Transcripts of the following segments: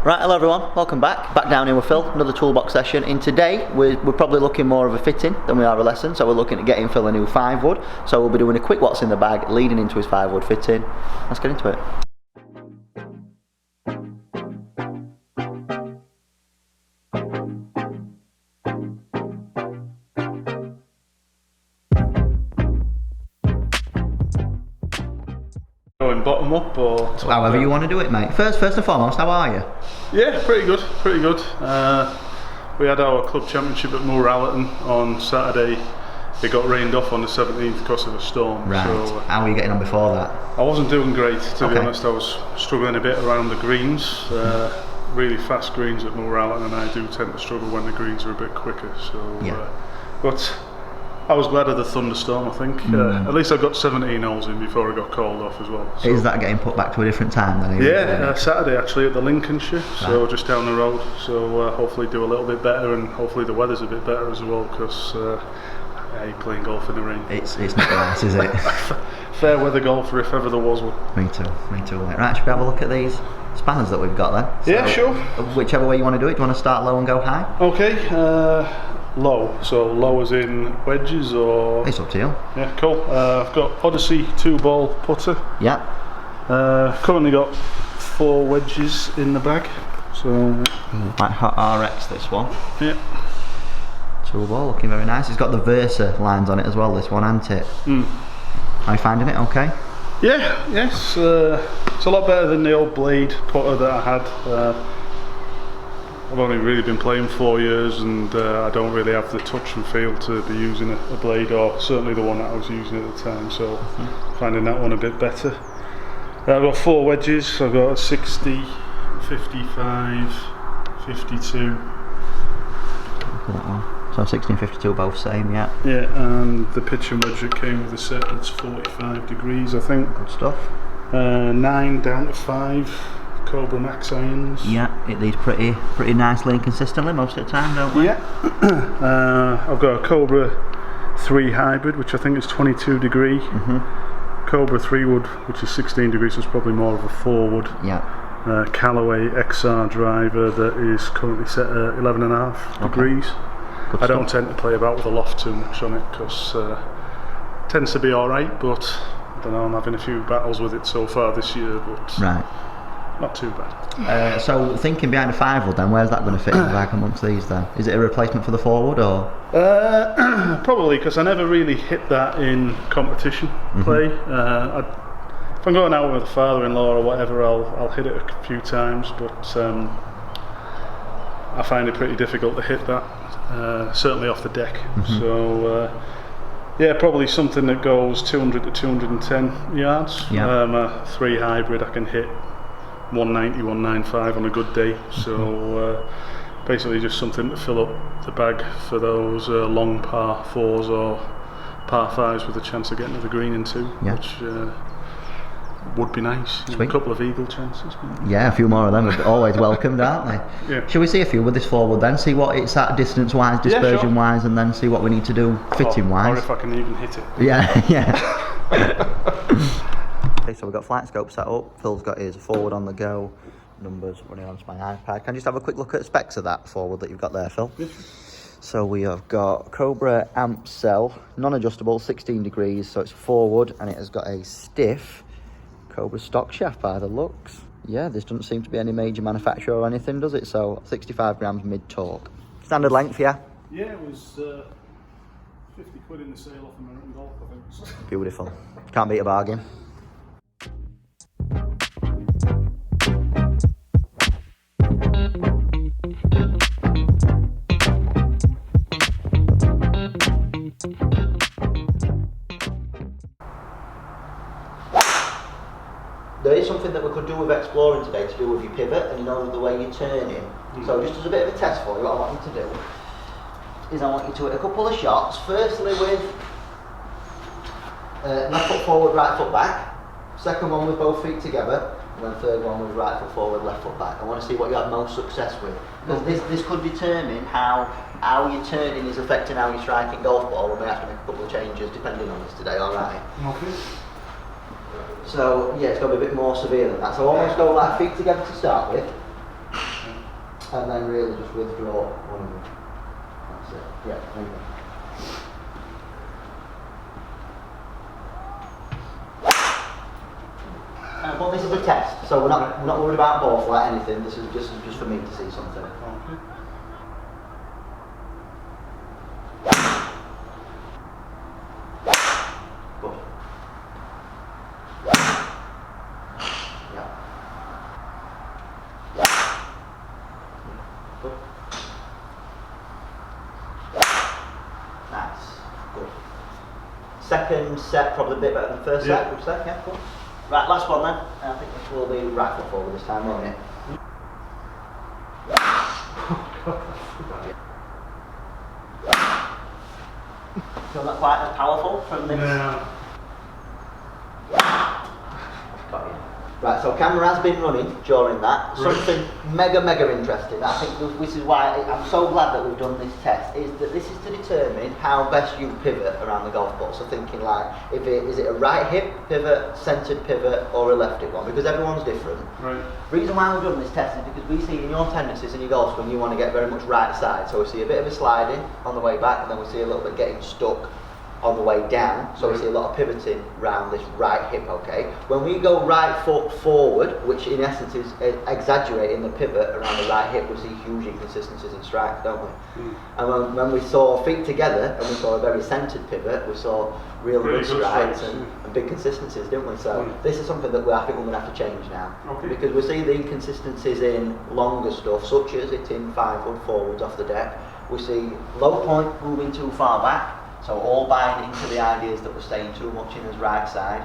Right, hello everyone, welcome back. Back down here with Phil, another toolbox session. In today, we're probably looking more of a fitting than we are a lesson, so we're looking at getting Phil a new 5-wood. So we'll be doing a quick what's in the bag, leading into his 5-wood fitting. Let's get into it. Going bottom up or However you want to do it, mate. First and foremost, how are you? Yeah, pretty good. We had our club championship at Moorallerton on Saturday. It got rained off on the 17th because of a storm. Right. So, how are you getting on before that? I wasn't doing great, to be honest. I was struggling a bit around the greens. Really fast greens at Moorallerton, and I do tend to struggle when the greens are a bit quicker. So, yeah. But I was glad of the thunderstorm, I think. At least I got 17 holes in before I got called off as well. So. Is that getting put back to a different time then? Yeah, Saturday actually at the Lincolnshire, so just down the road. So hopefully do a little bit better, and hopefully the weather's a bit better as well, because I hate playing golf in the rain. It's not nice, is it? Fair weather golfer if ever there was one. Me too, mate. Right, should we have a look at these spanners that we've got then? So, yeah, sure. Whichever way you want to do it. Do you want to start low and go high? Okay. Low, so low as in wedges or? It's up to you. Yeah, cool. I've got Odyssey 2-ball putter. Yeah. Currently got 4 wedges in the bag. So. Like Hot RX, this one. Yeah. 2-ball, looking very nice. It's got the Versa lines on it as well, this one, hasn't it? Are you finding it okay? Yeah, yes. It's a lot better than the old blade putter that I had. I've only really been playing 4 years, and I don't really have the touch and feel to be using a blade, or certainly the one that I was using at the time, so finding that one a bit better. I've got 4 wedges. I've got a 60, 55, 52. So 16, 52 both same, yeah. Yeah, and the pitching wedge that came with the set, that's 45 degrees I think. Good stuff. 9 down to 5. Cobra Max irons. Yeah, hit these pretty nicely and consistently most of the time, don't we? Yeah. I've got a Cobra 3 hybrid, which I think is 22 degree. Cobra 3 wood, which is 16 degrees, so it's probably more of a 4 wood. Yeah. Callaway XR driver that is currently set at 11.5 degrees. Good I don't stuff. tend to play about with the loft too much on it, because it tends to be alright, but I don't know, I'm having a few battles with it so far this year, but right. Not too bad. So thinking behind a 5-wood then, where's that going to fit in the bag amongst these then? Is it a replacement for the 4-wood or? Probably, because I never really hit that in competition play. If I'm going out with a father-in-law or whatever, I'll hit it a few times, but I find it pretty difficult to hit that, certainly off the deck. So yeah, probably something that goes 200 to 210 yards. A 3 hybrid I can hit 190, 195 on a good day. So basically just something to fill up the bag for those long par 4s or par 5s with a chance of getting to the green in 2, which would be nice. A couple of eagle chances. Yeah, a few more of them are always welcomed, aren't they? Yeah. Shall we see a few with this 4-wood then? See what it's at distance wise, dispersion wise, and then see what we need to do fitting wise. Or if I can even hit it. Yeah. Okay, so we've got flight scope set up. Phil's got his 4-wood on the go. Numbers running onto my iPad. Can you just have a quick look at the specs of that 4-wood that you've got there, Phil? Yes. So we have got Cobra amp cell, non-adjustable, 16 degrees, so it's 4-wood, and it has got a stiff Cobra stock shaft by the looks. Yeah, this doesn't seem to be any major manufacturer or anything, does it? So 65 grams mid torque. Standard length, yeah? Yeah, it was 50 quid in the sale off American Golf, I think. Beautiful. Can't beat a bargain. There is something that we could do with exploring today to do with your pivot, and you know the way you're turning. So just as a bit of a test for you, what I want you to do is I want you to hit a couple of shots. Firstly with left foot forward, right foot back. Second one with both feet together, and then third one with right foot forward, left foot back. I want to see what you have most success with. Because this could determine how your turning is affecting how you're striking golf ball. We may have to make a couple of changes depending on this today, alright? Okay. So yeah, it's got to be a bit more severe than that. So almost go like feet together to start with. and then really just withdraw one of them. That's it. Yeah, there you go. Well, this is a test, so we're not worried about ball flight or anything. This is just for me to see something. Okay. Good. Yeah. Good. Nice. Good. Second set probably a bit better than the first set. Which set? Yeah. Cool. Right, last one then. I think this will be right foot forward this time, won't it? Feel not quite as powerful from this? No. Got you. Right, so camera has been running during that. Something mega interesting. I think this is why I'm so glad that we've done this test, is that this is to determine how best you pivot around the golf ball. So thinking like, is it a right hip pivot, centered pivot, or a left hip one? Because everyone's different. Right. Reason why we've done this test is because we see in your tendencies in your golf swing, you want to get very much right side. So we see a bit of a sliding on the way back, and then we see a little bit getting stuck on the way down, so we see a lot of pivoting around this right hip, okay? When we go right foot forward, which in essence is exaggerating the pivot around the right hip, we see huge inconsistencies in strikes, don't we? And when we saw feet together and we saw a very centred pivot, we saw real good strikes and big consistencies, didn't we? So this is something that I think we're going to have to change now. Okay. Because we see the inconsistencies in longer stuff, such as hitting 5 foot forwards off the deck. We see low point moving too far back. So all buying into the ideas that we're staying too much in his right side.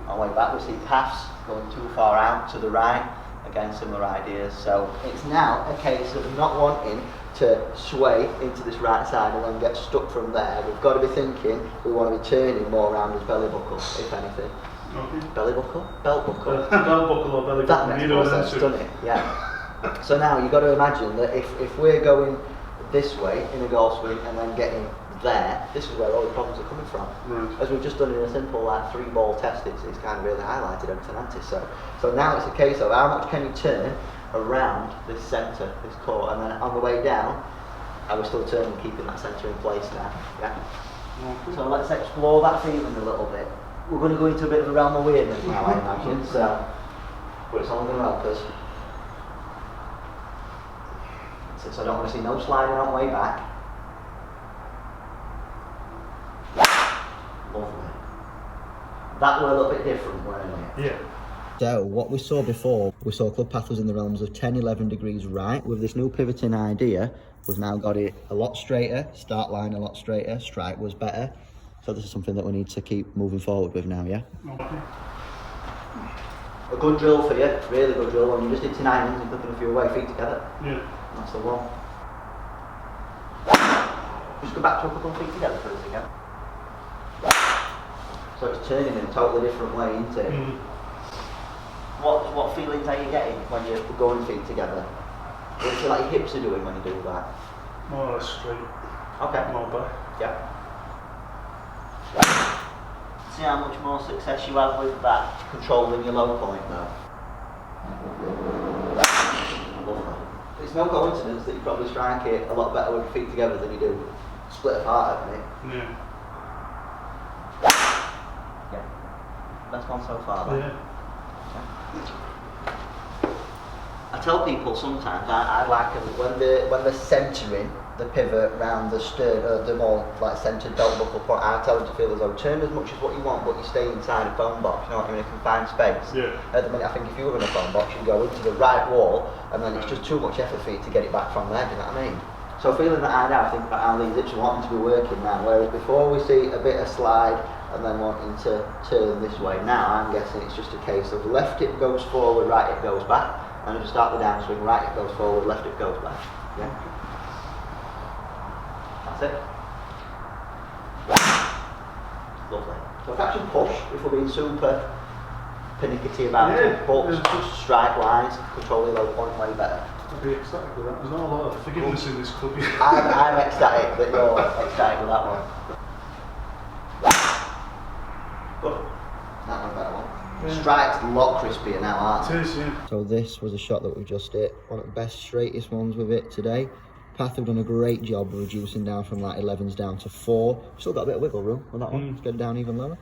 On the way back we see paths going too far out to the right. Again, similar ideas. So it's now a case of not wanting to sway into this right side and then get stuck from there. We've got to be thinking we want to be turning more around his belly buckle, if anything. Okay. Belly buckle? Belt buckle. Belt buckle or belly buckle. That makes more sense, doesn't it? Yeah. So now you've got to imagine that if we're going this way in a golf swing and then getting there, this is where all the problems are coming from. Right. As we've just done in a simple 3-ball test, it's kind of really highlighted everything, hasn't it? So now it's a case of how much can you turn around this centre, this court, and then on the way down, are we still turning, keeping that centre in place now? Yeah. Okay. So let's explore that feeling a little bit. We're going to go into a bit of a realm of weirdness now, I imagine. So, but it's only going to help us. So I don't want to see no sliding on the way back. Lovely. That were a little bit different, weren't we? Yeah. So what we saw before, we saw club path was in the realms of 10, 11 degrees right. With this new pivoting idea, we've now got it a lot straighter, start line a lot straighter, strike was better. So this is something that we need to keep moving forward with now, yeah? Okay. A good drill for you, really good drill. When you just did to 9 and clipping a few away, feet together. Yeah. That's the one. Just go back to a couple of feet together for us again. So it's turning in a totally different way, isn't it? What feelings are you getting when you're going feet together? What do you feel like your hips are doing when you do that? More or less straight. Okay. More back. Yeah. See how much more success you have with that, controlling your low point though. Lovely. It's no coincidence that you probably strike it a lot better with your feet together than you do split apart, isn't it? Yeah. Yeah. Best one so far then. Yeah. I tell people sometimes I like them when they're centering the pivot around the stern, the more like centered belt buckle point. I tell them to feel as though turn as much as what you want, but you stay inside a phone box. You know what I mean? A confined space. Yeah. At the minute, I think if you were in a phone box, you'd go into the right wall, and then it's just too much effort for you to get it back from there. Do you know what I mean? So feeling that I now think about how these hips are wanting to be working now, whereas before we see a bit of slide and then wanting to turn this way. Now I'm guessing it's just a case of left hip goes forward, right hip goes back, and as you start the downswing, right hip goes forward, left hip goes back. Yeah. That's it. Lovely. So catch and push, if we're being super pernickety about it, but just strike wise, control your low point way better. I'd be ecstatic with that. There's not a lot of forgiveness in this club. I'm ecstatic that you're ecstatic with that one. Good. That one better one. Strike's a lot crispier now, aren't they? It is, yeah. So this was a shot that we just hit. One of the best straightest ones with it today. Path have done a great job of reducing down from like 11s down to 4. Still got a bit of wiggle room on that one. Let's get it down even lower.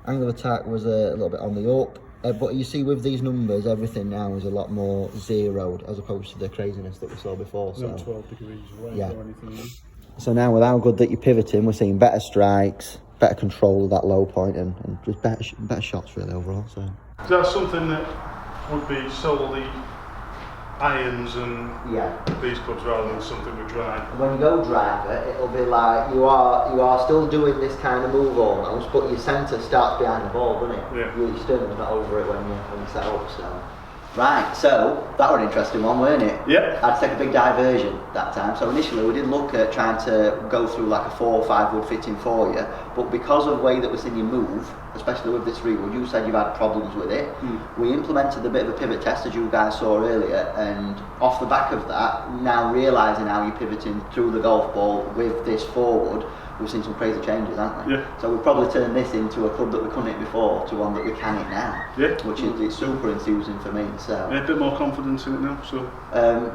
Angle of attack was a little bit on the up. But you see with these numbers, everything now is a lot more zeroed as opposed to the craziness that we saw before. So. Not 12 degrees away or anything. So now with how good that you're pivoting, we're seeing better strikes, better control of that low point and just better shots really overall. So that's something that would be solely irons and these clubs rather than something with drive. When you go driver, it'll be like you are still doing this kind of move almost, but your centre starts behind the ball, doesn't it? Yeah. Your sternum's not over it when you set up. So right, so that was an interesting one, weren't it? Yeah. I had to take a big diversion that time. So initially we did look at trying to go through like a 4 or 5 wood fitting for you, but because of the way that we're seeing you move, especially with this 3 wood, you said you've had problems with it. We implemented a bit of a pivot test as you guys saw earlier, and off the back of that, now realising how you're pivoting through the golf ball with this forward, we've seen some crazy changes, haven't we? Yeah. So we've probably turned this into a club that we couldn't hit before to one that we can hit now. Yeah. Which is it's super enthusing for me. So yeah, a bit more confidence in it now. So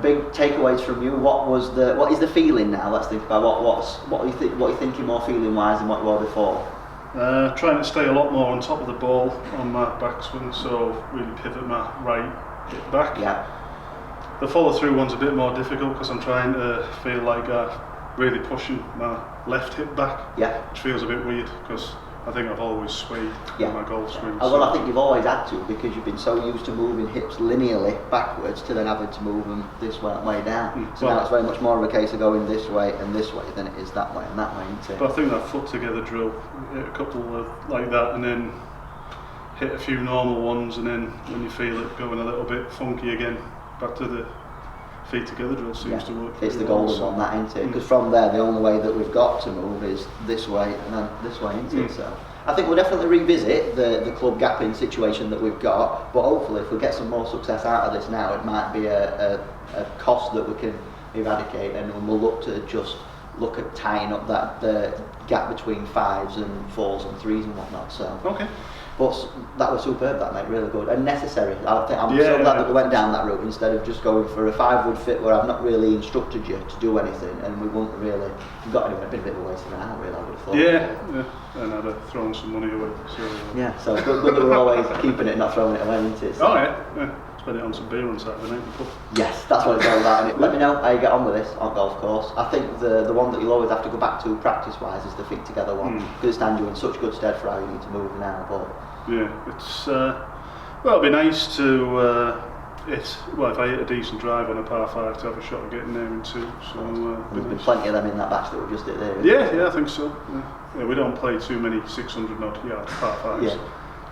big takeaways from you. What is the feeling now? Let's think about what are you thinking more feeling wise than what you were before. Trying to stay a lot more on top of the ball on my backswing, so really pivot my right hip back. Yeah. The follow through one's a bit more difficult because I'm trying to feel like I'm really pushing my left hip back. Yeah. Which feels a bit weird because I think I've always swayed in my golf swing. Well, I think you've always had to because you've been so used to moving hips linearly backwards to then having to move them this way down. So now it's very much more of a case of going this way and this way than it is that way and that way, isn't it? But I think that foot together drill, hit a couple of like that and then hit a few normal ones, and then when you feel it going a little bit funky again, back to the feet together drill seems to work. It's the golden one, that, isn't it? Because from there, the only way that we've got to move is this way and then this way, isn't it? So I think we'll definitely revisit the club gapping situation that we've got, but hopefully if we get some more success out of this now, it might be a cost that we can eradicate, and we'll look at tying up that the gap between 5s and 4s and 3s and whatnot. So okay. But that was superb, that mate, really good and necessary. I'm so glad that we went down that route instead of just going for a 5 wood fit where I've not really instructed you to do anything, and we wouldn't really got anywhere. It'd been a bit of a waste of an hour, really, I would have thought. Yeah, and I'd have thrown some money away. So good that we're always keeping it, not throwing it away, isn't it? So. Oh yeah. Spend it on some beer on Saturday night. Yes, that's what it's all about. Isn't it? Let me know how you get on with this on golf course. I think the one that you'll always have to go back to practice-wise is the feet together one, because it stands you in such good stead for how you need to move now. But yeah, it's it'd be nice to if I hit a decent drive on a par 5 to have a shot of getting there in 2. So there's been plenty of them in that batch that we just did there. Yeah, I think so. Yeah, we don't play too many 600 odd yard par 5s. Yeah.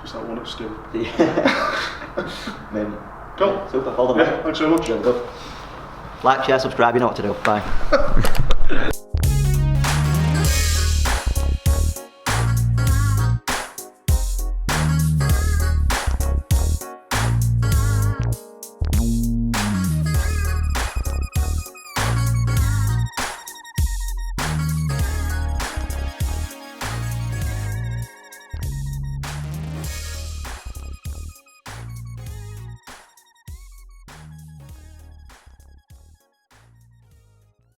Just that one at Still. Yeah. Maybe. Cool. Super. All the best. Yeah, thanks very much. Really good. Like, share, subscribe. You know what to do. Bye.